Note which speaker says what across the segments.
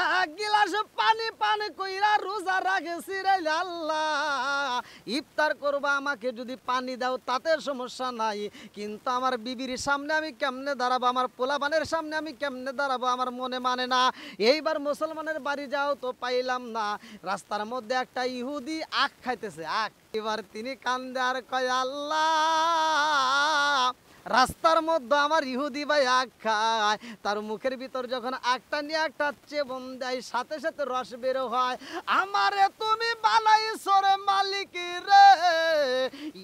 Speaker 1: এক গিলাস পানি পানি কইরা রোজা রাখেছি রে আল্লাহ। ইফতার করবা আমাকে যদি পানি দাও তাতে সমস্যা নাই, কিন্তু আমার বিবির সামনে আমি কেমনে দাঁড়াবো, আমার পোলাপানের সামনে আমি কেমনে দাঁড়াবো, আমার মনে মানে না। এইবার মুসলমানের বাড়ি যাও তো পাইলাম না, রাস্তার মধ্যে একটা ইহুদি আখ খাইতেছে, আখ। এবার তিনি কান্দে আর কয় আল্লাহ, রাস্তার মধ্যে আমার ইহুদি ভাই আখ খায়, তার মুখের ভিতর যখন আখটা নিয়ে একটা চেবন দেয় সাথে সাথে রস বের হয়। আমারে তুমি বানাইছো রে মালিক রে,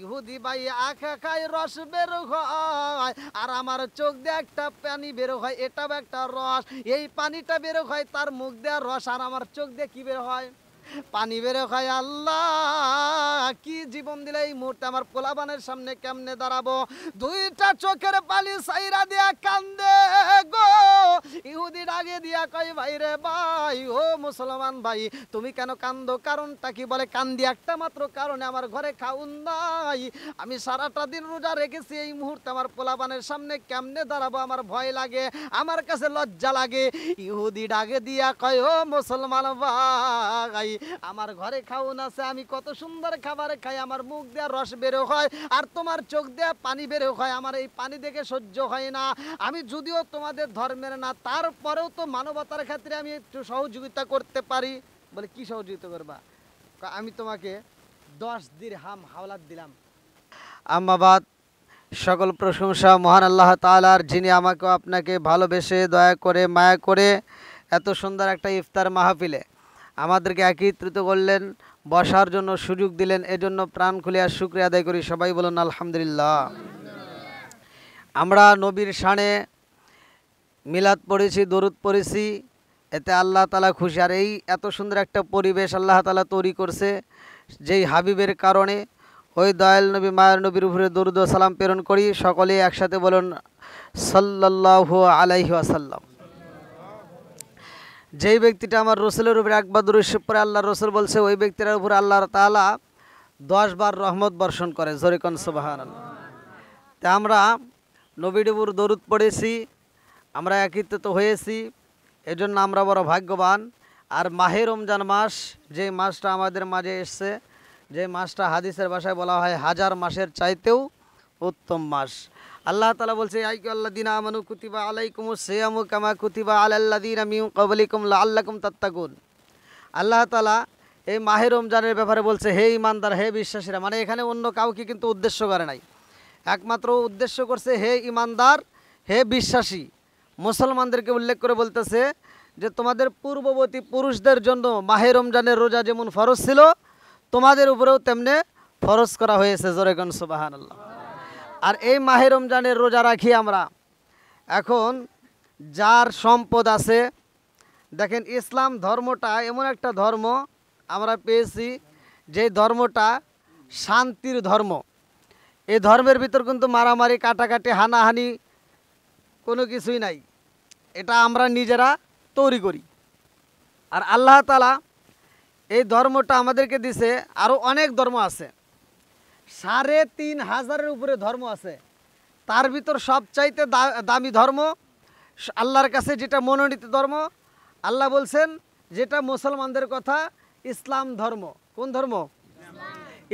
Speaker 1: ইহুদি ভাই আখ খায় রস বের হয়, আর আমার চোখ দিয়ে একটা পানি বের হয়, এটাও একটা রস। এই পানিটা বের হয় তার মুখ দিয়ে রস, আর আমার চোখ দিয়ে কি বের হয়, পানি বেরো খায়। আল্লাহ, কি জীবন দিলে এই মুহূর্তে আমার পোলাবানের সামনে কেমনে দাঁড়াবো। দুইটা চোখের পানি সাইরা দিয়া কান্দে গো। ইহুদি ডাকে দিয়া কয় ভাই রে ভাই, ও মুসলমান ভাই তুমি কেন কান্দো, কারণটা কি? বলে কান্দি একটা মাত্র কারণে, আমার ঘরে খাউন নাই, আমি সারাটা দিন রোজা রেখেছি, এই মুহূর্তে আমার পোলাবানের সামনে কেমনে দাঁড়াবো, আমার ভয় লাগে, আমার কাছে লজ্জা লাগে। ইহুদি ডাকে দিয়া কয় ও মুসলমান ভাই, আমার ঘরে খাওন আছে, আমি কত সুন্দর খাবার খাই, আমার মুখ দিয়ে রস বেরো হয় আর তোমার চোখ দিয়ে পানি বেরো হয়, আমার এই পানি দেখে সহ্য হয় না। আমি যদিও তোমাদের ধর্মের না, তারপরেও তো মানবতার ক্ষেত্রে আমি একটু সহযোগিতা করতে পারি। বলে কি সহযোগিতা করবা? আমি তোমাকে 10 দিরহাম হাওলাত দিলাম। আম্মাবাদ, সকল প্রশংসা মহান আল্লাহ তাআলার, যিনি আমাকে আপনাকে ভালোবেসে দয়া করে মায়া করে এত সুন্দর একটা ইফতার মাহফিলে আমাদেরকে একত্রিত করলেন, বসার জন্য সুযোগ দিলেন, এজন্য প্রাণ খুলিয়া শুকরিয়া আদায় করি। সবাই বলুন আলহামদুলিল্লাহ। আমরা নবীর শানে মিলাদ পড়েছি, দরুদ পড়েছি, এতে আল্লাহ তাআলা খুশি। আর এই এত সুন্দর একটা পরিবেশ আল্লাহ তাআলা তৈরি করছে যেই হাবিবের কারণে। ওই দয়াল নবী মায়ের নবীর উপরে দরুদ ও সালাম প্রেরণ করি। সকলে একসাথে বলুন সাল্লাল্লাহু আলাইহি ওয়াসাল্লাম। যেই ব্যক্তিটা আমার রসুলের উপরে একবার দরুদ শরীফ পড়ে, আল্লাহ রসুল বলছে ওই ব্যক্তির উপর আল্লাহ তাআলা 10 বার রহমত বর্ষণ করে। জোরে কোন সুবহানাল্লাহ। তা আমরা নবীর উপর দরুদ পড়েছি, আমরা একত্রিত হয়েছি, এজন্য আমরা বড় ভাগ্যবান। আর মাহে রমজান মাস, যে মাসটা আমাদের মাঝে এসছে, যে মাসটা হাদিসের ভাষায় বলা হয় 1000 মাসের চাইতেও উত্তম মাস। আল্লাহ তাআলা বলছে আইয়ুহাল্লাযীনা আমানু কুতিবা আলাইকুমুস সিয়ামু কামা কুতিবা আলাল্লাযীনা মিন ক্বাবলিকুম লাআল্লাকুম তাত্তাকুন। আল্লাহ তাআলা এই মাহে রমজানের ব্যাপারে বলছে হে ঈমানদার, হে বিশ্বাসীরা, মানে এখানে অন্য কাউকে কিন্তু উদ্দেশ্য করে নাই, একমাত্র উদ্দেশ্য করছে হে ঈমানদার, হে বিশ্বাসী মুসলমানদেরকে উল্লেখ করে বলতেছে যে তোমাদের পূর্ববর্তী পুরুষদের জন্য মাহে রমজানের রোজা যেমন ফরজ ছিল, তোমাদের উপরেও তেমনি ফরজ করা হয়েছে। জোরে কোন সুবহানাল্লাহ। আর এই মাহে রমজানের রোজা রাখি আমরা। এখন যার সম্পদ আছে, দেখেন ইসলাম ধর্মটা এমন একটা ধর্ম আমরা পেয়েছি, যে ধর্মটা শান্তির ধর্ম। এই ধর্মের ভিতর কিন্তু মারামারি, কাটাকাটি, হানাহানি কোনো কিছুই নাই, এটা আমরা নিজেরা তৈরি করি। আর আল্লাহ তাআলা এই ধর্মটা আমাদেরকে দিছে। আরও অনেক ধর্ম আছে, 3500-এর উপরে ধর্ম আছে, তার ভিতর সবচাইতে দামি ধর্ম আল্লাহর কাছে যেটা মনোনীত ধর্ম, আল্লাহ বলছেন যেটা মুসলমানদের কথা, ইসলাম ধর্ম। কোন ধর্ম?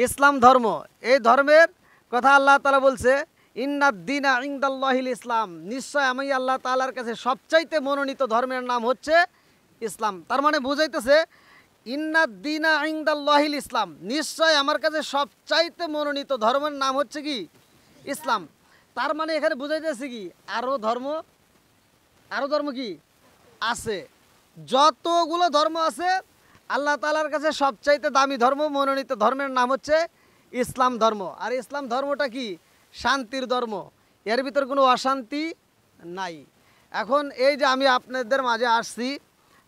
Speaker 1: ইসলাম ধর্ম। এই ধর্মের কথা আল্লাহ তাআলা বলছে ইন্নাদ-দীনা ইনদাল্লাহিল ইসলাম, নিশ্চয় আমি আল্লাহ তাআলার কাছে সবচাইতে মনোনীত ধর্মের নাম হচ্ছে ইসলাম। তার মানে বুঝাইতেছে ইন্নাদ-দীনা ইনদাল্লাহিল ইসলাম, নিশ্চয় আমার কাছে সবচাইতে মনোনীত ধর্মের নাম হচ্ছে কি? ইসলাম। তার মানে এখানে বুঝাইতেছে কি আরও ধর্ম কি আছে, যতগুলো ধর্ম আছে আল্লাহ তাআলার কাছে সবচাইতে দামি ধর্ম, মনোনীত ধর্মের নাম হচ্ছে ইসলাম ধর্ম। আর ইসলাম ধর্মটা কি? শান্তির ধর্ম, এর ভিতর কোনো অশান্তি নাই। এখন এই যে আমি আপনাদের মাঝে আসছি,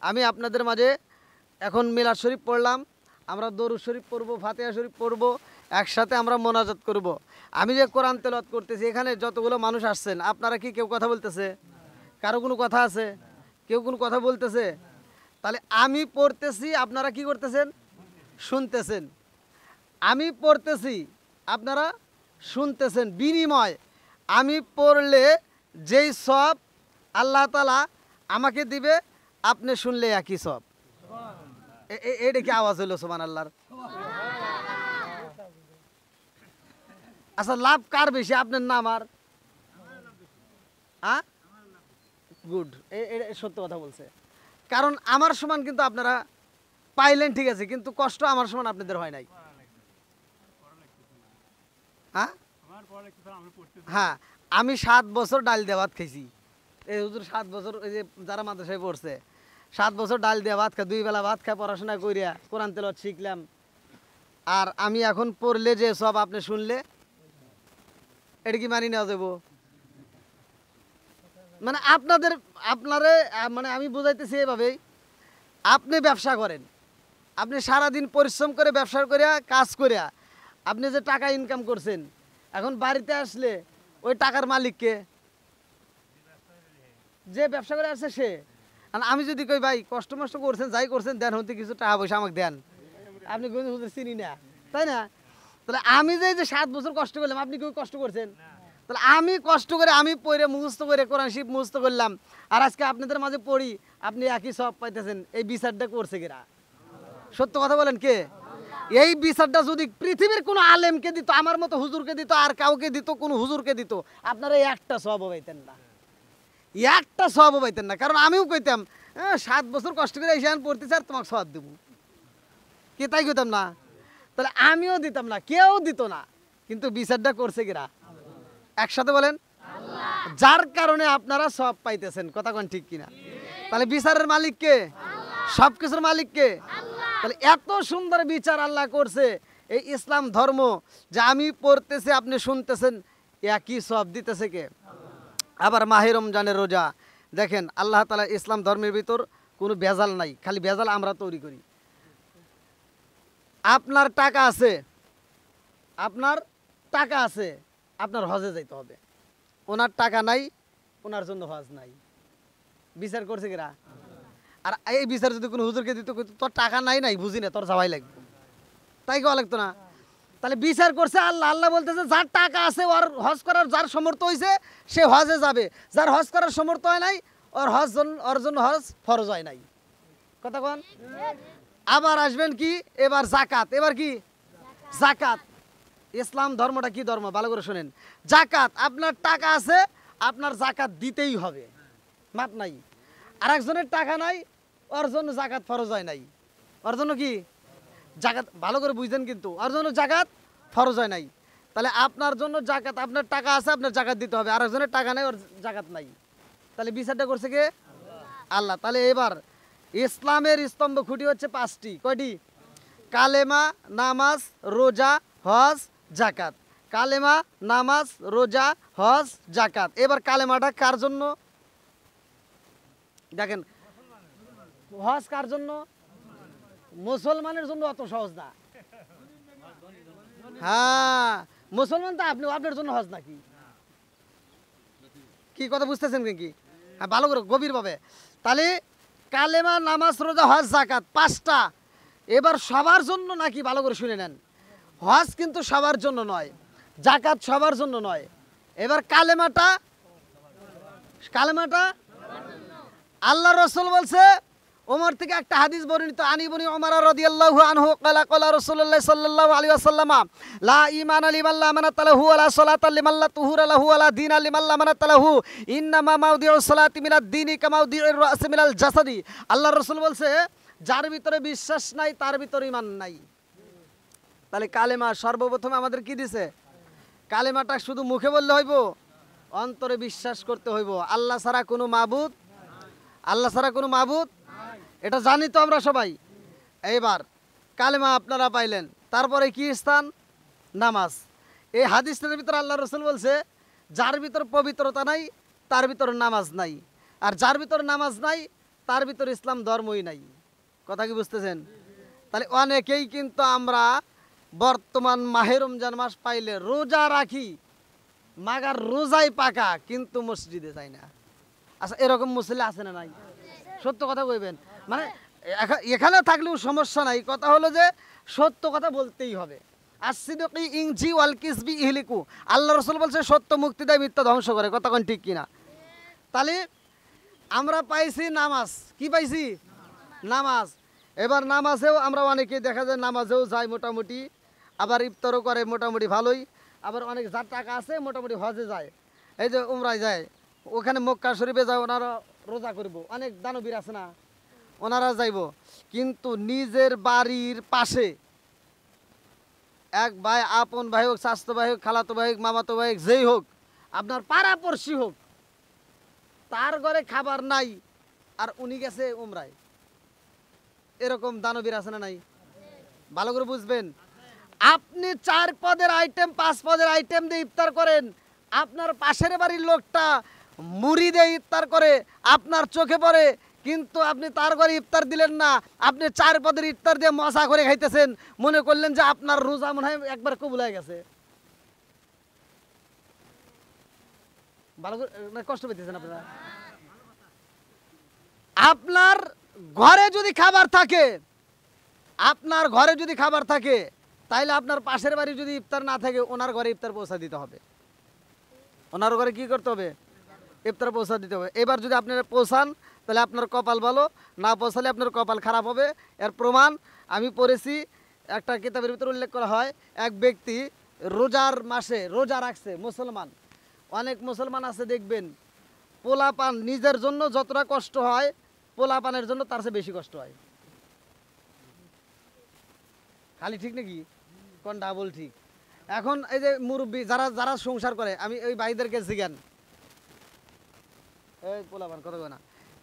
Speaker 1: আমি আপনাদের মাঝে এখন মিলাদ শরীফ পড়লাম, আমরা দরুদ শরীফ পড়বো, ফাতিহা শরীফ পড়বো, একসাথে আমরা মোনাজাত করব। আমি যে কোরআন তেলাওয়াত করতেছি, এখানে যতগুলো মানুষ আসছেন, আপনারা কি কেউ কথা বলতেছে? কারো কোনো কথা আছে? কেউ কোনো কথা বলতেছে? তাহলে আমি পড়তেছি, আপনারা কি করতেছেন? শুনতেছেন। আমি পড়তেছি, আপনারা শুনতেছেন। বিনিময় আমি পড়লে যেই সব আল্লাহ তাআলা আমাকে দিবে, আপনি শুনলে একই সব। এটা কি আওয়াজ হলো সুবহানাল্লাহর? আচ্ছা লাভ কার বেশি, আপনার না আমার? হ্যাঁ গুড, সত্য কথা বলছে। কারণ আমার সমান কিন্তু আপনারা পাইলেন ঠিক আছে, কিন্তু কষ্ট আমার সমান আপনাদের হয় নাই। হ্যাঁ হ্যাঁ, আমি 7 বছর ডাল দিয়ে ভাত খাইছি। এই হুজুর 7 বছর, এই যে যারা মাদ্রাসায় পড়ছে 7 বছর ডাল দিয়ে ভাত খায়, 2 বেলা ভাত খায়, পড়াশোনা করিয়া কোরআন তেলাওয়াত শিখলাম। আর আমি এখন পড়লে যে সব আপনি শুনলে এটা কি মানি নেওয়া যাবো? মানে আপনারে মানে আমি বুঝাইতেছি এভাবেই, আপনি ব্যবসা করেন, আপনি সারাদিন পরিশ্রম করে ব্যবসা করিয়া কাজ করিয়া আপনি যে টাকা ইনকাম করছেন, এখন বাড়িতে আসলে ওই টাকার মালিককে, যে ব্যবসা করে আসছে সে। আর আমি যদি কই ভাই কষ্ট মষ্ট করছেন, যাই করছেন দেন, হতে কিছু টাকা পয়সা আমাকে দেন, আপনি চিনি না, তাই না? তাহলে আমি যে 7 বছর কষ্ট করলাম, আপনি কেউ কষ্ট করছেন? তাহলে আমি কষ্ট করে, আমি পড়ে মুখস্থ করে কোরআন শরীফ মুখস্থ করলাম, আর আজকে আপনাদের মাঝে পড়ি, আপনি একই সব পাইতেছেন। এই বিচারটা করছে কিরা? সত্য কথা বলেন কে? এই বিচারটা যদি পৃথিবীর কোনো আলেমকে দিত, আমার মতো হুজুরকে দিত, আর কাউকে দিত, কোনো হুজুরকে দিত, আপনারা একটা সব পাইতেন না, একটা সব পাইতেন না। কারণ আমিও কইতাম 7 বছর কষ্ট করে এসে আমি পড়তেছি আর তোমাকে সব দেবো, কে তাই কইতাম না? তাহলে আমিও দিতাম না, কেউ দিত না, কিন্তু বিচারটা করছে কিরা? একসাথে বলেন, যার কারণে আপনারা সব পাইতেছেন। কথা কোন ঠিক কিনা? তাহলে বিচারের মালিক কে? সবকিছুর মালিক কে? তাহলে এত সুন্দর বিচার আল্লাহ করছে এই ইসলাম ধর্ম, যে আমি পড়তেছি আপনি শুনতেছেন, একই সব দিতেছে কে? আবার মাহে রমজানের রোজা দেখেন, আল্লাহ তাআলা ইসলাম ধর্মের ভিতর কোনো ভেজাল নাই, খালি ভেজাল আমরা তৈরি করি। আপনার টাকা আছে, আপনার টাকা আছে, আপনার হজে যাইতে হবে, ওনার টাকা নাই, ওনার জন্য হজ নাই। বিচার করছে কিরা? আর এই বিচার যদি কোনো হুজুরকে দিত, তোর টাকা নাই নাই বুঝি না, তোর যাওয়াই লাগবে, তাই কেউ লাগতো না। তাহলে বিচার করছে আল্লাহ। আল্লাহ বলতেছে যার টাকা আছে, ওর হজ করার যার সমর্থ হয়েছে সে হজে যাবে, যার হজ করার সমর্থ হয় নাই ওর জন্য হজ ফরজ হয় নাই। কথা কন। আবার আসবেন কি এবার জাকাত। এবার কি জাকাত। ইসলাম ধর্মটা কি ধর্ম ভালো করে শোনেন। জাকাত, আপনার টাকা আছে, আপনার জাকাত দিতেই হবে, মাপ নাই। আর একজনের টাকা নাই, ওর জন্য জাকাত ফরজ হয় নাই, ওর জন্য কি জাকাত, ভালো করে বুঝছেন কিন্তু, ওর জন্য জাকাত ফরজ হয় নাই। তাহলে আপনার জন্য জাকাত, আপনার টাকা আছে, আপনার জাকাত দিতে হবে, আর একজনের টাকা নাই, ওর জাকাত নাই। তাহলে বিচারটা করছে কে? আল্লাহ। তাহলে এবার ইসলামের স্তম্ভ খুঁটি হচ্ছে 5টি। কয়টি? কালেমা, নামাজ, রোজা, হজ, জাকাত। কালেমা, নামাজ, রোজা, হজ, জাকাত। এবার কালেমাটা কার জন্য? দেখেন, হজ কার জন্য? মুসলমানের জন্য। অত সহজ না। হ্যাঁ, মুসলমান তো আপনি, আপনার জন্য হজ নাকি? কি কথা বুঝতেছেন কি? হ্যাঁ, ভালো করে গভীর ভাবে। তাহলে কালেমা, নামাজ, রোজা, হজ, জাকাত 5টা। এবার সবার জন্য নাকি? ভালো করে শুনে নেন। হজ কিন্তু সবার জন্য নয়, জাকাত সবার জন্য নয়। এবার কালেমাটা আল্লাহ রাসূল বলছে, ওমর থেকে একটা হাদিস বর্ণিত, আনি ইবনে ওমর রাদিয়াল্লাহু আনহু ক্বালা ক্বালা রাসূলুল্লাহ সাল্লাল্লাহু আলাইহি ওয়াসাল্লাম, লা ঈমানা লিমান লা আমানাতা লাহু ওয়া লা সালাতা লিমান লা তুহুরা লাহু ওয়া লা দীনা লিমান লা আমানাতা লাহু, ইন্নামা মাউদিউস সালাতি মিনাদ দীনি কামা মাউদিউর রাসি মিনাল জাসাদি। আল্লাহ রাসূল বলছে, যার ভিতরে বিশ্বাস নাই তার ভিতরে ঈমান নাই। তাহলে কালেমা সর্বপ্রথম আমাদের কি দিছে? কালেমাটা শুধু মুখে বললে হইব, অন্তরে বিশ্বাস করতে হইব আল্লাহ ছাড়া কোনো মাবুদ, আল্লাহ ছাড়া কোনো মাবুদ, এটা জানি তো আমরা সবাই। এইবার কালেমা আপনারা পাইলেন, তারপরে কি স্থান? নামাজ। এই হাদিসের ভিতরে আল্লাহ রাসূল বলছে, যার ভিতর পবিত্রতা নাই তার ভিতর নামাজ নাই, আর যার ভিতর নামাজ নাই তার ভিতর ইসলাম ধর্মই নাই। কথা কি বুঝতেছেন? তাহলে অনেকেই কিন্তু আমরা বর্তমান মাহে রমজান মাস পাইলে রোজা রাখি, মাগার রোজাই পাকা, কিন্তু মসজিদে যাই না। আচ্ছা, এরকম মুসল্লি আছে না নাই? সত্য কথা কইবেন, মানে এখানে থাকলেও সমস্যা নাই, কথা হলো যে সত্য কথা বলতেই হবে। আসিদকি ইনজি ওয়াল কিসবি ইহলিকু, আল্লাহ রাসূল বলছে সত্য মুক্তি দেয়, মিথ্যা ধ্বংস করে। কথা কোন ঠিক কিনা? তাহলে আমরা পাইছি নামাজ, কি পাইছি? নামাজ। এবার নামাজেও আমরা অনেকে দেখা যায় নামাজেও যায় মোটামুটি, আবার ইফতারও করে মোটামুটি ভালোই, আবার অনেক যার টাকা আছে মোটামুটি হজে যায়, এই যে উমরায় যায়, ওখানে মক্কা শরীফে যায়, ওনারা রোজা করব, অনেক দানবীর আছে না, ওনারা যাইব। কিন্তু নিজের বাড়ির পাশে এক ভাই, আপন ভাই হোক, স্বাস্থ্য ভাই হোক, খালাতো ভাই হোক, মামাতো ভাই হোক, যেই হোক, আপনার পাড়াপড়শি হোক, তার ঘরে খাবার নাই আর উনি গেছে উমরায়, এরকম দানবীর আছে না নাই? ভালো করে বুঝবেন। আপনি 4 পদের আইটেম 5 পদের আইটেম দিয়ে ইফতার করেন, আপনার পাশের বাড়ির লোকটা মুড়ি দিয়ে ইফতার করে, আপনার চোখে পড়ে, কিন্তু আপনি তার ঘরে ইফতার দিলেন না, আপনি 4 পদের ইফতার দিয়ে মজা করে খাইতেছেন, মনে করলেন যে আপনার রোজা মনে হয় একবার কবুল হয়ে গেছে। ভালো করে কষ্ট পেতেছেন আপনারা? আপনার ঘরে যদি খাবার থাকে, আপনার ঘরে যদি খাবার থাকে, তাইলে আপনার পাশের বাড়ি যদি ইফতার না থাকে, ওনার ঘরে ইফতার পৌঁছা দিতে হবে। ওনার ঘরে কি করতে হবে? ইফতার পৌঁছা দিতে হবে। এবার যদি আপনারা পৌঁছান তাহলে আপনার কপাল ভালো, না পৌঁছালে আপনার কপাল খারাপ হবে। এর প্রমাণ আমি পড়েছি, একটা কিতাবের ভিতরে উল্লেখ করা হয়, এক ব্যক্তি রোজার মাসে রোজা রাখছে, মুসলমান। অনেক মুসলমান আছে দেখবেন, পোলাপান নিজের জন্য যতটা কষ্ট হয়, পোলাপানের জন্য তার চেয়ে বেশি কষ্ট হয়। খালি ঠিক নাকি? কোন ডাবল ঠিক? এখন এই যে মুরব্বী যারা যারা সংসার করে, আমি ওই ভাইদেরকে জিজ্ঞান, এই পোলাপান কথা কয় না,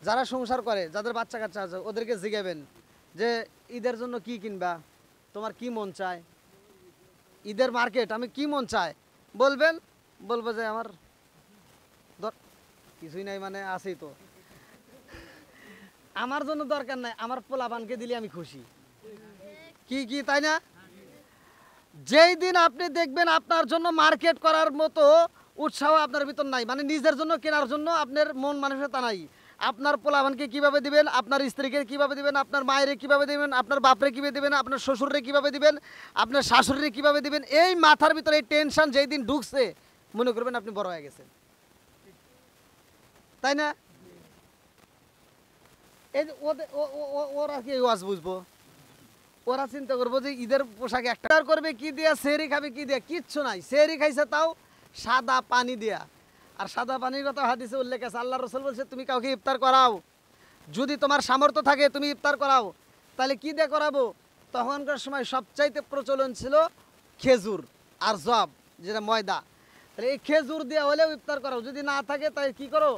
Speaker 1: যারা সংসার করে, যাদের বাচ্চা কাচ্চা আছে, ওদেরকে জিজ্ঞাবেন যে ঈদের জন্য কি কিনবা, তোমার কি মন চায়, ঈদের মার্কেট আমি কি মন চায়, বলবেন, বলবো যে আমার কিছুই নাই, মানে আছেই তো, আমার জন্য দরকার নাই, আমার পোলাপানকে দিলে আমি খুশি। কি কি তাই না? যেই দিন আপনি দেখবেন আপনার জন্য মার্কেট করার মতো উৎসাহ আপনার ভিতর নাই, মানে নিজের জন্য কেনার জন্য আপনার মন মানসিকতা নাই, আপনার পোলাপানকে কিভাবে দিবেন, আপনার স্ত্রীকে কিভাবে দিবেন, আপনার মায়েরে কিভাবে দিবেন, আপনার বাপরে কিভাবে দিবেন, আপনার শ্বশুরে কিভাবে দিবেন, আপনার শাশুড়িরে কিভাবে দিবেন, এই মাথার ভিতরে এই টেনশন যেই দিন ঢুকছে, মনে করবেন আপনি বড় হয়ে গেছেন, তাই না? এই যে ওরা কি ওয়াজ বুঝবো, ওরা চিন্তা করবো যে ঈদের পোশাকে একটা করবে কি দিয়া, সেহরি খাবে কি দিয়া, কিচ্ছু নাই, সেহরি খাইছে তাও সাদা পানি দিয়া। আর সাদা পানির কথা হাদিসে উল্লেখ আছে, আল্লাহ রসুল বলছে তুমি কাউকে ইফতার করাও, যদি তোমার সামর্থ্য থাকে তুমি ইফতার করাও, তাহলে কি দিয়ে করাবো? তখনকার সময় সবচাইতে প্রচলন ছিল খেজুর আর জব, যেটা ময়দা, তাহলে এই খেজুর দিয়ে হলেও ইফতার করাও, যদি না থাকে তাই কি করো,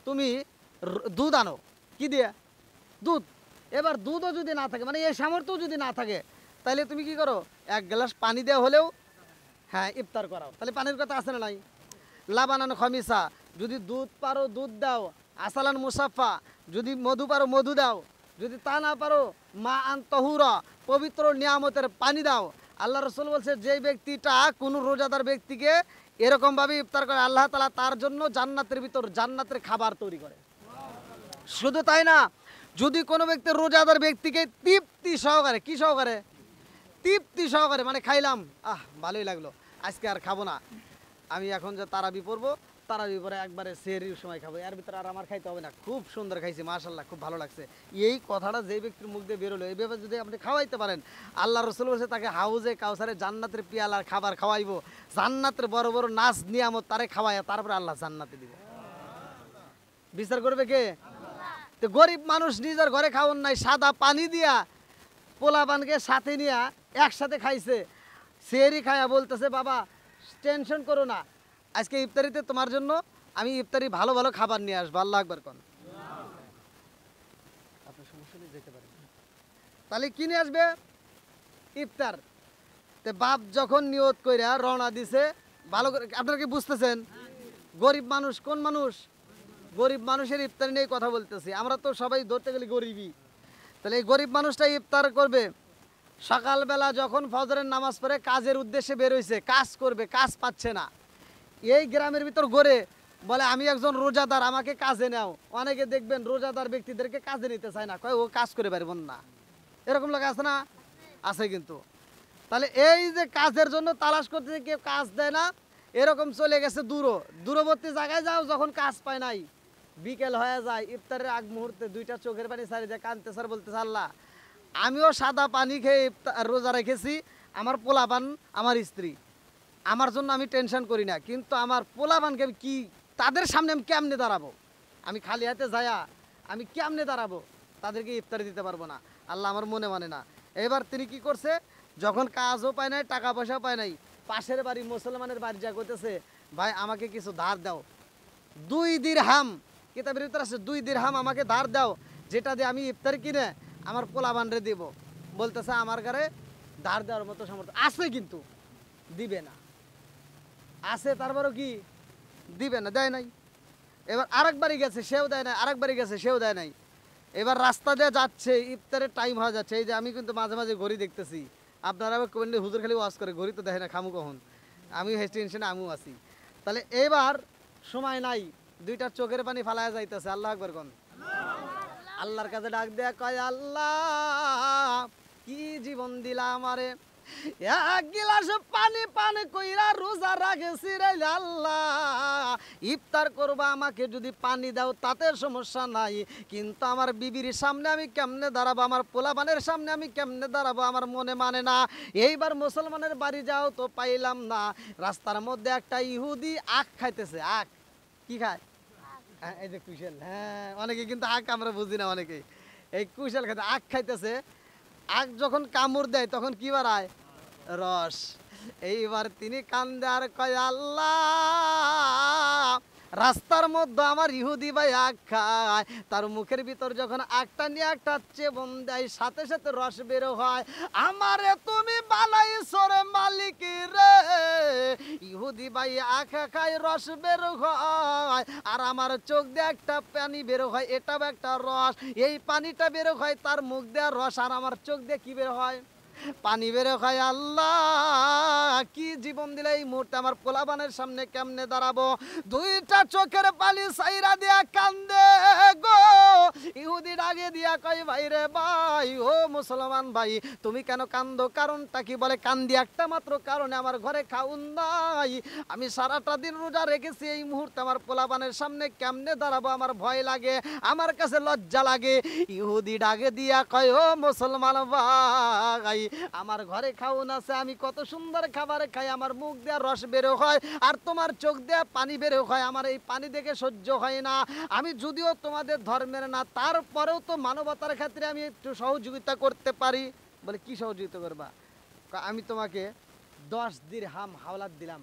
Speaker 1: তুমি দুধ আনো, কি দিয়ে? দুধ। এবার দুধও যদি না থাকে, মানে এই সামর্থ্য যদি না থাকে, তাহলে তুমি কি করো, 1 গ্লাস পানি দেওয়া হলেও হ্যাঁ ইফতার করাও। তাহলে পানির কথা আছে না নাই? লাবানান খমিসা, যদি দুধ পারো দুধ দাও, আসালান মুসাফা, যদি মধু পারো মধু দাও, যদি তা না পারো মা আন তহুরা, পবিত্র নিয়ামতের পানি দাও। আল্লাহ রসুল বলছে যে ব্যক্তিটা কোনো রোজাদার ব্যক্তিকে এরকমভাবে ইফতার করে, আল্লাহ তাআলা তার জন্য জান্নাতের ভিতর জান্নাতের খাবার তৈরি করে। শুধু তাই না, যদি কোনো ব্যক্তি রোজাদার ব্যক্তিকে তৃপ্তি সহকারে, কি সহকারে? তৃপ্তি সহকারে, মানে খাইলাম, ভালোই লাগলো, আজকে আর খাবো না, আমি এখন যে তারাবি পড়বো, তারাবি পরে একবারে সেহরির সময় খাবো, এর ভিতরে আর আমার খাইতে হবে না, খুব সুন্দর খাইছি, মাশাআল্লাহ, খুব ভালো লাগছে, এই কথাটা যে ব্যক্তির মুখ দিয়ে বেরোলো, এইভাবে যদি আপনি খাওয়াইতে পারেন, আল্লাহ রসুল বলছে তাকে হাউজে কাউসারে জান্নাতের পিয়ালার খাবার খাওয়াইবো, জান্নাতের বড় বড় নাচ নিয়ামত তারে খাওয়াইয়া তারপরে আল্লাহ জান্নাতে দিবে। বিচার করবে কে? তো গরিব মানুষ নিজের ঘরে খাওয়ান নাই, সাদা পানি দিয়া পোলাপানকে সাথে নিয়া একসাথে খাইছে, সেহরি খায়া বলতেছে বাবা টেনশন করো না, আজকে ইফতারিতে তোমার জন্য আমি ইফতারি ভালো ভালো খাবার নিয়ে আসবো, আল্লাহ আকবার কোন। আপনার সমস্যা নেই, যেতে পারেন। তাহলে কি নিয়ে আসবে? ইফতার। তে বাপ যখন নিয়ত কইরা রওনা দিছে, ভালো করে আপনারা কি বুঝতেছেন? গরিব মানুষ, কোন মানুষ? গরিব মানুষের ইফতার নিয়ে কথা বলতেছি, আমরা তো সবাই ধরতে গেলে গরিবই, তাহলে এই গরিব মানুষটা ইফতার করবে সকালবেলা, যখন ফজরের নামাজ পড়ে কাজের উদ্দেশ্যে বের হইছে, কাজ করবে, কাজ পাচ্ছে না, এই গ্রামের ভিতর ঘুরে বলে আমি একজন রোজাদার, আমাকে কাজে নাও। অনেকে দেখবেন রোজাদার ব্যক্তিদেরকে কাজে নিতে চায় না, কয় ও কাজ করে পারব না, এরকম লোক আছে না? আছে কিন্তু। তাহলে এই যে কাজের জন্য তালাশ করতে কেউ কাজ দেয় না, এরকম চলে গেছে দূরবর্তী জায়গায় যাও, যখন কাজ পায় নাই বিকেল হয়ে যায়, ইফতারের আগ মুহূর্তে দুইটা চোখের পানি ছাড়ি দিয়ে কানতে স্যার বলতেছে আল্লাহ আমিও সাদা পানি খেয়ে রোজা রেখেছি, আমার পোলাপান আমার স্ত্রী, আমার জন্য আমি টেনশন করি না, কিন্তু আমার পোলাপানকে আমি কি তাদের সামনে আমি কেমনে দাঁড়াবো, আমি খালি হাতে যায়া আমি কেমনে দাঁড়াবো, তাদেরকে ইফতারি দিতে পারবো না, আল্লাহ আমার মনে মানে না। এবার তিনি কি করছে, যখন কাজও পায় নাই টাকা পয়সাও পায় নাই, পাশের বাড়ি মুসলমানের বাড়ি যা করতেছে ভাই আমাকে কিছু ধার দাও, 2 দিরহাম, কিতাবের ভিতরে আছে 2 দিরহাম আমাকে ধার দাও, যেটা দিয়ে আমি ইফতারি কিনে আমার পোলাপানরে দিব। বলতেছে আমার ঘরে ধার দেওয়ার মতো সামর্থ্য আছে কিন্তু দিবে না, আছে তারপরও কি দিবে না, দেয় নাই। এবার আরেকবারই গেছে সেও দেয় নাই, আরেকবারই গেছে সেও দেয় নাই। এবার রাস্তা দিয়ে যাচ্ছে, ইফতারের টাইম হয়ে যাচ্ছে, এই যে আমি কিন্তু মাঝে মাঝে ঘড়ি দেখতেছি, আপনারা আবার কমেন্টে হুজুর খালি ওয়াজ করে, ঘড়ি তো দেখে না খামু কখন, আমি টেনশনে আমিও আছি। তাহলে এবার সময় নাই, দুইটা চোখের পানি ফালায়া যাইতেছে, আল্লাহ আকবার কোন, আল্লাহর কাছে ডাক দেয়া কয় আল্লাহ কি জীবন দিলা আমারে, এক গিলাস পানি পান কইরা রোজা রাখেছি রে আল্লাহ, ইফতার করবা আমাকে যদি পানি দাও তাতে সমস্যা নাই, কিন্তু আমার বিবির সামনে আমি কেমনে দাঁড়াবো, আমার পোলাপানের সামনে আমি কেমনে দাঁড়াবো, আমার মনে মানে না। এইবার মুসলমানের বাড়ি যাও তো পাইলাম না, রাস্তার মধ্যে একটা ইহুদি আখ খাইতেছে, আখ কি খায়, হ্যাঁ এই যে কুশল, হ্যাঁ অনেকে কিন্তু আখ আমরা বুঝি না, অনেকে এই কুশল খাইতে আখ খাইতেছে, আখ যখন কামড় দেয় তখন কি বাড়ায়, রস। এইবার তিনি কান্দে আর কয় আল্লাহ রাস্তার মধ্যে আমার ইহুদি ভাই আখ খায়, তার মুখের ভিতর যখন আখটা নিয়ে একটা চেবন দেয় সাথে সাথে রস বেরো হয়, আমারে তুমি বানাইছো রে মালিক রে, ইহুদি ভাই আখ খায় রস বেরো হয়, আর আমার চোখ দিয়ে একটা পানি বেরো হয়, এটাও একটা রস, এই পানিটা বেরো হয় তার মুখ দিয়ে রস, আর আমার চোখ দিয়ে কি বের হয়, পানি বেরো হয়। আল্লাহ কি জীবন দিলে এই মুহূর্তে আমার পোলাপানের সামনে কেমনে দাঁড়াবো, দুইটা চোখের পানি সাইরা দিয়া কান্দে গো, ইহুদি ডাকে দিয়া কই ভাই রে ভাই, ও মুসলমান ভাই তুমি কেন কান্দো, কারণটা কি, বলে কান্দি একটা মাত্র কারণে, আমার ঘরে খাউন নাই, আমি সারাটা দিন রোজা রেখেছি, এই মুহূর্তে আমার পোলাপানের সামনে কেমনে দাঁড়াবো, আমার ভয় লাগে, আমার কাছে লজ্জা লাগে। ইহুদি ডাকে দিয়া কয় ও মুসলমান ভাই আমার ঘরে খাওন আছে, আমি কত সুন্দর খাবার খাই, আমার মুখ দেওয়া রস বেরো হয় আর তোমার চোখ দেওয়া পানি বেরো হয়, আমার এই পানি দেখে সহ্য হয় না, আমি যদিও তোমাদের ধর্মের না তারপরেও তো মানবতার ক্ষেত্রে আমি একটু সহযোগিতা করতে পারি। বলে কি সহযোগিতা করবা, আমি তোমাকে 10 দিরহাম হাওলাত দিলাম,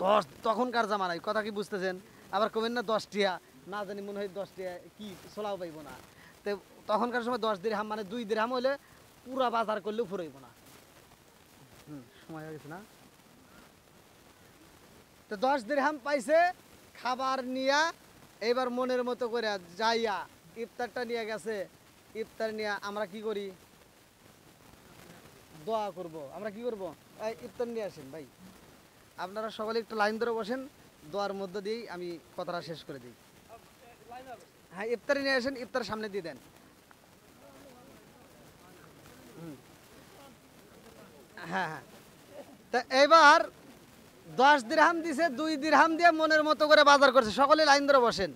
Speaker 1: 10 তখনকার জামানায় কথা কি বুঝতেছেন, আবার কবেন না 10 টিয়া, না জানি মনে হয় 10 টিয়া কি সোলাও পাইব না, তো তখনকার সময় 10 দিরহাম মানে 2 দিরহাম হলে পুরা বাজার করলেও ফুরাইব না, সময় হয়ে গেছে না, তো 10 দিরহাম পাইছে, খাবার নিয়া এবার মনের মতো করে যাইয়া ইফতারটা নিয়ে গেছে, ইফতার নিয়ে আমরা কি করি, দোয়া করব, আমরা কি করব, ইফতার নিয়ে আসেন ভাই, আপনারা সকলে একটু লাইন ধরে বসেন, দোয়ার মধ্য দিয়েই আমি কথাটা শেষ করে দিই। হ্যাঁ ইফতারি নিয়ে আসেন, ইফতার সামনে দিয়ে দেন। হ্যাঁ হ্যাঁ, তা এবার 10 দিরহাম দিছে, 2 দিরহাম দিয়ে মনের মতো করে বাজার করছে, সকলে লাইন ধরে বসেন,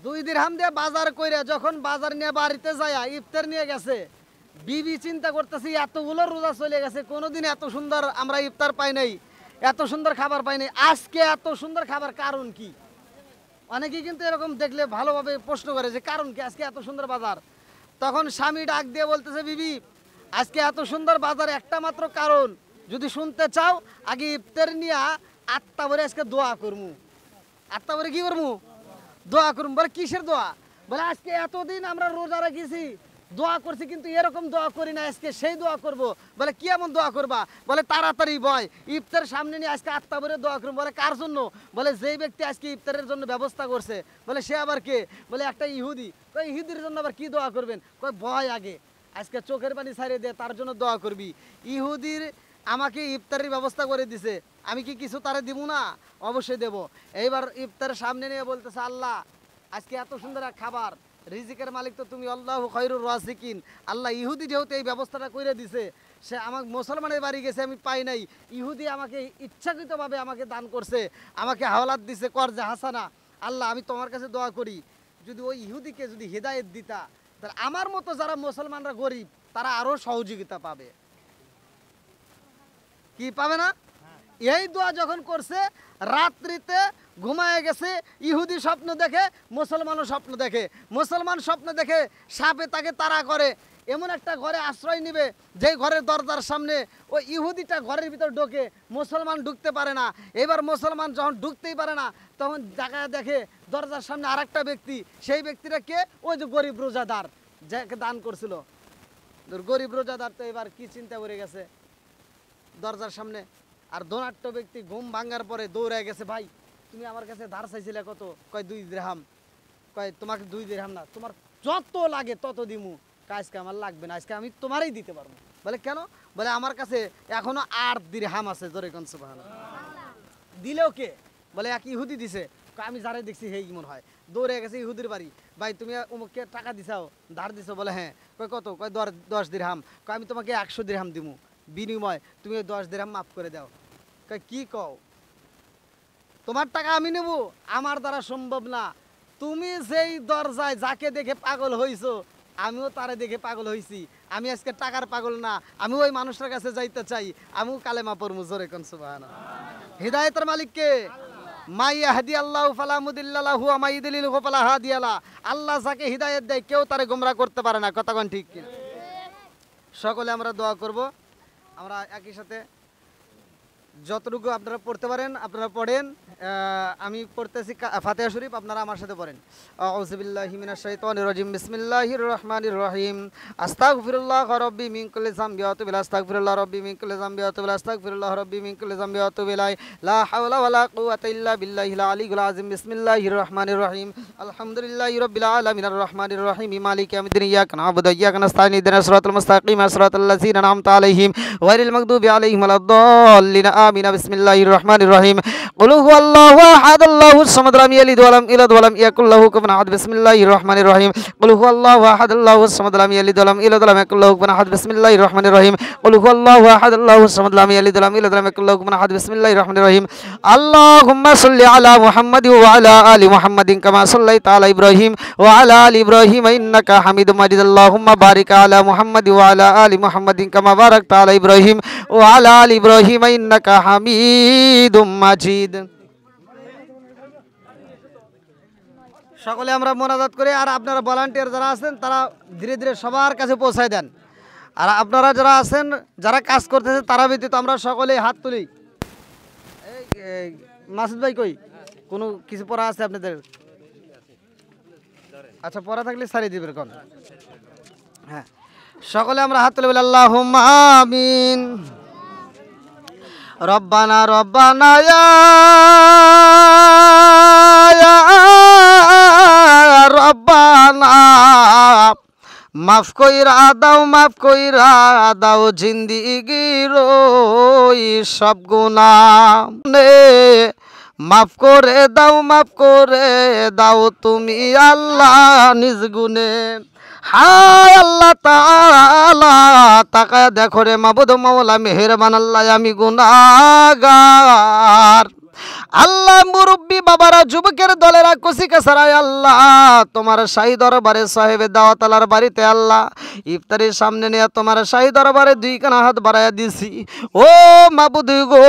Speaker 1: 2 দিরহাম দিয়ে বাজার কইরা যখন বাজার নিয়ে বাড়িতে যায় ইফতার নিয়ে গেছে, বিবি চিন্তা করতেছি এতগুলো রোজা চলে গেছে, কোনোদিন এত সুন্দর আমরা ইফতার পাই নাই, এত সুন্দর খাবার পাই নাই, আজকে এত সুন্দর খাবার কারণ কি, অনেকেই কিন্তু এরকম দেখলে ভালোভাবে প্রশ্ন করে যে কারণ কি আজকে এত সুন্দর বাজার, তখন স্বামী ডাক দিয়ে বলতেছে বিবি আজকে এত সুন্দর বাজার একটা মাত্র কারণ, যদি শুনতে চাও আগে ইফতার নিয়ে 8টা ভরে আজকে দোয়া করমু, 8টা ভরে কি করমু, দোয়া করমু। বলে কিসের দোয়া, বলে আজকে এতদিন আমরা রোজা রেখেছি দোয়া করছি কিন্তু এরকম দোয়া করি না, আজকে সেই দোয়া করব। বলে কি এমন দোয়া করবা, বলে তাড়াতাড়ি বয়, ইফতার সামনে নিয়ে আজকে 8টা ভরে দোয়া করবো। বলে কার জন্য, বলে যেই ব্যক্তি আজকে ইফতারের জন্য ব্যবস্থা করছে। বলে সে আবার কে, বলে একটা ইহুদি। কই ইহুদির জন্য আবার কি দোয়া করবেন, কই ভয় আগে আজকে চোখের পানি ছাড়িয়ে দে তার জন্য দোয়া করবি। ইহুদির আমাকে ইফতারের ব্যবস্থা করে দিছে, আমি কি কিছু তারে দিব না, অবশ্যই দেব। এইবার ইফতারের সামনে নিয়ে বলতেছে আল্লাহ আজকে এত সুন্দর এক খাবার, রিজিকের মালিক তো তুমি, আল্লাহু খায়রুর রাজিকিন। আল্লাহ ইহুদি যেহেতু এই ব্যবস্থাটা করে দিছে, সে আমাকে মুসলমানের বাড়ি গেছে আমি পাই নাই, ইহুদি আমাকে ইচ্ছাকৃতভাবে আমাকে দান করছে, আমাকে হাওলাত দিছে কর্জে হাসানা, আল্লাহ আমি তোমার কাছে দোয়া করি যদি ওই ইহুদিকে যদি হেদায়েত দিতা তাহলে আমার মতো যারা মুসলমানরা গরিব তারা আরো সহযোগিতা পাবে। কি পাবে না? এই দোয়া যখন করছে রাত্রিতে ঘুমায় গেছে, ইহুদি স্বপ্ন দেখে, মুসলমানও স্বপ্ন দেখে। মুসলমান স্বপ্ন দেখে সাপে তাকে তাড়া করে, এমন একটা ঘরে আশ্রয় নিবে যেই ঘরের দরজার সামনে ওই ইহুদিটা ঘরের ভিতর ঢোকে, মুসলমান ঢুকতে পারে না। এবার মুসলমান যখন ঢুকতেই পারে না তখন জায়গায় দেখে দরজার সামনে আর একটা ব্যক্তি, সেই ব্যক্তিটা কে? ওই যে গরিব রোজাদার যাকে দান করছিল। গরিব রোজাদার তো এবার কি চিন্তা করে গেছে দরজার সামনে, আর ধনাঢ্য ব্যক্তি ঘুম ভাঙার পরে দৌড়ায় গেছে, ভাই তুমি আমার কাছে ধার চাইছিলে কত? কয় 2 দিরহাম। কয় তোমাকে 2 দিরহাম না, তোমার যত লাগে তত দিমু। আজকে আমার লাগবে না, আজকে আমি তোমারই দিতে পারবো। বলে কেন? বলে আমার কাছে এখনো 8 দিরহাম আছে। জোরে কোন সুবহানাল্লাহ। দিলেও কে? বলে এক ইহুদি দিছে। আমি যারে দেখছি হেই মনে হয়। দৌড়ে গেছে ইহুদির বাড়ি, ভাই তুমি অমুককে টাকা দিছাও, ধার দিছো? বলে হ্যাঁ। কয় কত? কয় 10 দিরহাম। কয় আমি তোমাকে 100 দিরহাম দিমু, বিনিময় তুমি 10 দিরহাম মাফ করে দাও। কয় কি কও? তোমার টাকা আমি নেব? আমার দ্বারা সম্ভব না। তুমি যেই দরজায় যাকে দেখে পাগল হইছো আমিও তারে দেখে পাগল হইছি। আমি আজকে টাকার পাগল না, আমি ওই মানুষটার কাছে যাইতে চাই, আমিও কালেমা পড়মু। জোরে কোন সুবহানাল্লাহ। হিদায়াতের মালিক কে? মাই ইয়াহদিয়াল্লাহু ফালা মুদিল্লা লাহু ওয়া মাই ইউদ্লিলহু ফালা হাদিয়া লা। আল্লাহ যাকে হিদায়াত দেয় কেউ তারে গোমরা করতে পারে না। কথা কোন ঠিক কিনা? সকলে আমরা দোয়া করব। আমরা একই সাথে যতটুকু আপনারা পড়তে পারেন আপনারা পড়েন। আমি পড়তেছি ফাতিহা শরীফ, আপনারা আমার সাথে পড়েন। আউযু বিল্লাহি মিনাশ শাইতানির রাজিম, বিসমিল্লাহির রহমানির রহিম। আস্তাগফিরুল্লাহ রাব্বি মিন কুল্লি যামবি ওয়া আতুবু ইলাইহি, আস্তাগফিরুল্লাহ রাব্বি মিন কুল্লি যামবি ওয়া আতুবু ইলাইহি, আস্তাগফিরুল্লাহ রাব্বি মিন কুল্লি যামবি ওয়া আতুবু ইলাইহি, লা হাওলা ওয়ালা কুওয়াতা ইল্লা বিল্লাহিল আলিয়্যিল আযীম। বিসমিল্লাহির রহমানির রহিম। আলহামদুলিল্লাহি রাব্বিল আলামিন আর রহমানির রহিম মালিকি ইয়াউমিদ্দিন, ইয়্যাকা না'বুদু ওয়া ইয়্যাকা নাস্তাঈন, ইহদিনাস সিরাতাল মুস্তাকিম সিরাতাল লাযীনা আন'আমতা আলাইহিম গায়রিল মাগদুবি আলাইহিম ওয়ালাদ-দাল্লিন। আমিন। বিসমিল্লাহির রহমানির রহিম। কুল হুয়াল্লাহু আহাদ আল্লাহুস সামাদ লাম ইয়ালিদ ওয়া লাম ইউলাদ ওয়া লাম ইয়াকুল লাহু কুফুওয়ান আহাদ। বিসমিল্লাহির রহমানির রহিম। কুল হুয়াল্লাহু আহাদ আল্লাহুস সামাদ লাম ইয়ালিদ ওয়া লাম ইউলাদ ওয়া লাম ইয়াকুল লাহু কুফুওয়ান আহাদ। বিসমিল্লাহির রহমানির রহিম। কুল হুয়াল্লাহু আহাদ আল্লাহুস সামাদ লাম ইয়ালিদ ওয়া লাম ইউলাদ ওয়া লাম ইয়াকুল লাহু কুফুওয়ান আহাদ। বিসমিল্লাহির রহমানির রহিম। আল্লাহুম্মা সাল্লি আলা মুহাম্মাদিন ওয়া আলা আলি মুহাম্মাদিন কামা সাল্লাইতা আলা ইব্রাহিম ওয়া আলা আলি ইব্রাহিম ইন্নাকা হামিদুম মাজিদ। আল্লাহুম্মা বারিক আলা মুহাম্মাদিন ওয়া আলা আলি মুহাম্মাদিন কামা বারাকতা আলা ইব্রাহিম ওয়া আলা আলি ইব্রাহিম ইন্নাকা হামিদুম মাজিদ। সকলে আমরা মোনাজাত করি। আর আপনারা ভলান্টিয়ার যারা আছেন তারা ধীরে ধীরে সবার কাছে পৌঁছায় দেন। আর আপনারা যারা আছেন যারা কাজ করতেছেন তারা ব্যতীত আমরা সকলেই হাত তুলি। এই মাসুদ ভাই কই? কোনো কিছু পড়া আছে আপনাদের? আচ্ছা পড়া থাকলে সারিয়ে দিবেন কোন। হ্যাঁ সকলে আমরা হাত তুলে বলি আল্লাহুম্মা আমিন। রব্বানা রব্বানা ইয়া রব্বানা মাফ কইরা দাও, মাফ কইরা দাও জিন্দিগির ওই সব গুনাহ, মাফ করে দাও, মাফ করে দাও তুমি আল্লাহ নিজ গুণে। হায় আল্লাহ তাআলা তাকায়া দেখো রে মাবুদ মাওলা মেহেরবান আল্লাহ, আমি গুনাহগার। আল্লাহ মুরব্বী বাবারা যুবকের দলেরা কুসিকা সারায় আল্লাহ তোমার শাহী দরবারে সাহেবে দাওয়াতালার বাড়িতে আল্লাহ ইফতারির সামনে নিয়ে তোমার শাহী দরবারে 2 কানা হাত বাড়াইয়া দিছি। ও মাবুদ গো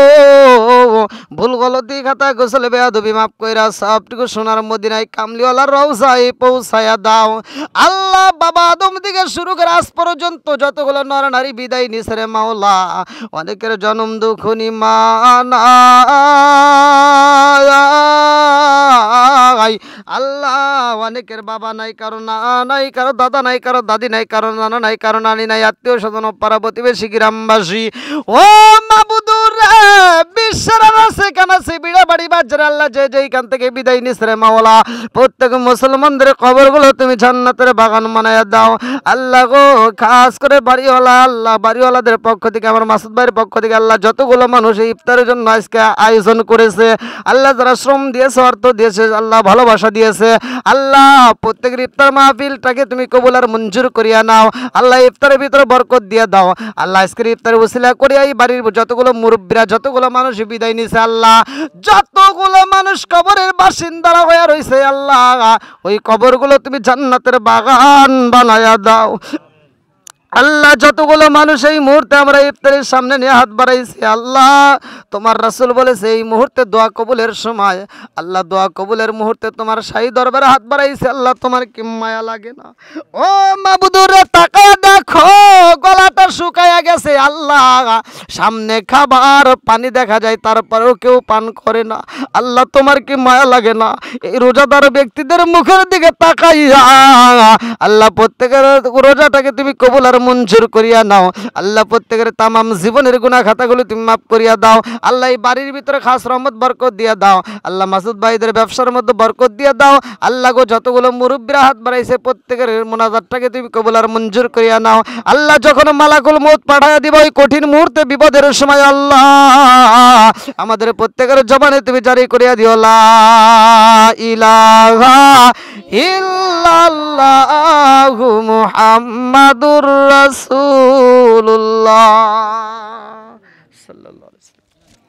Speaker 1: ভুল গলতি খাতা গোসল বেয়াদবি মাফ কইরা সবটুকু সোনার মদিনায় কামলিওয়ালার রওজায় পৌঁছায়া দাও আল্লাহ। বাবা আদম থেকে শুরু করে আজ পর্যন্ত যতগুলো নর নারী বিদায় নিছে রে মাওলা, অনেকের জন্ম দুঃখনি মা আল্লাহ, অনেকের বাবা নাই, কারো না নাই, কারো দাদা নাই, কারো দাদি নাই, কারো নানা নাই, কারো নানি নাই, আত্মীয় স্বজন পাড়া প্রতিবেশী গ্রামবাসী। ও মাবুদুর বিশ্বের আছে কানাসি বিড়া বাড়ি বাজার আল্লাহ যে যেইখান থেকে বিদায় নিছে রে মাওলা, প্রত্যেক মুসলমানদের কবরগুলো তুমি জান্নাতের বাগান বানায়া দাও আল্লাহ গো। খাস করে বাড়িওয়ালা আল্লাহ, বাড়িওয়ালাদের পক্ষ থেকে আমার মাসুদ ভাইয়ের পক্ষ থেকে আল্লাহ যতগুলো মানুষ ইফতারের জন্য আজকে আয়োজন করেছে আল্লাহ, যারা শ্রম দিয়েছে, অর্থ দিয়েছে আল্লাহ, ভালোবাসা দিয়েছে আল্লাহ, প্রত্যেকের ইফতার মাহফিলটাকে তুমি কবুল আর মঞ্জুর করিয়া নাও আল্লাহ। ইফতারের ভিতরে বরকত দিয়ে দাও আল্লাহ। আজকের ইফতার ওসিলা করিয়া এই বাড়ির যতগুলো মুরব্বীরা, যতগুলো মানুষ বিদায় নিছে আল্লাহ। যতগুলো মানুষ কবরের বাসিন্দারা হয়ে রয়েছে আল্লাহ, ওই কবরগুলো তুমি জান্নাতের বাগান বানায়া দাও আল্লাহ। যতগুলো মানুষ এই মুহূর্তে আমরা ইফতারের সামনে নিয়ে হাত বাড়াইছি আল্লাহ, তোমার রাসূল বলেছে এই মুহূর্তে দোয়া কবুলের সময় আল্লাহ, দোয়া কবুলের মুহূর্তে তোমার শাহী দরবারে হাত বাড়াইছে আল্লাহ, তোমার কি মায়া লাগে না? ও মাবুদুরে তাকা দেখো, গলাটা শুকায়া গেছে আল্লাহ, সামনে খাবার পানি দেখা যায় তারপরেও কেউ পান করে না আল্লাহ, তোমার কি মায়া লাগে না? এই রোজাদার ব্যক্তিদের মুখের দিকে তাকাইয়া আল্লাহ প্রত্যেকের রোজাটাকে তুমি কবুল আর মঞ্জুর করিয়া নাও আল্লাহ। প্রত্যেকের তামাম জীবনের গুনাহ খাতাগুলো তুমি মাফ করিয়া দাও আল্লাহ। এই বাড়ির ভিতরে খাস রহমত বরকত দিয়া দাও আল্লাহ। মাসুদ ভাইদের ব্যবসার মধ্যে বরকত দিয়া দাও আল্লাহ গো। যতগুলো মুরব্বীরা হাত বাড়াইছে প্রত্যেকের মোনাজাতটাকে তুমি কবুল আর মঞ্জুর করিয়া নাও আল্লাহ। যখন মালাকুল মউত পাঠাইয়া দিব ওই কঠিন মুহূর্তে বিপদের সময় আল্লাহ, আমাদের প্রত্যেকের জবানে তুমি জারি করিয়া দিও লা ইলাহা ইল্লাল্লাহু মুহাম্মাদুর রাসূলুল্লাহ সাল্লাল্লাহু আলাইহি ওয়াসাল্লাম।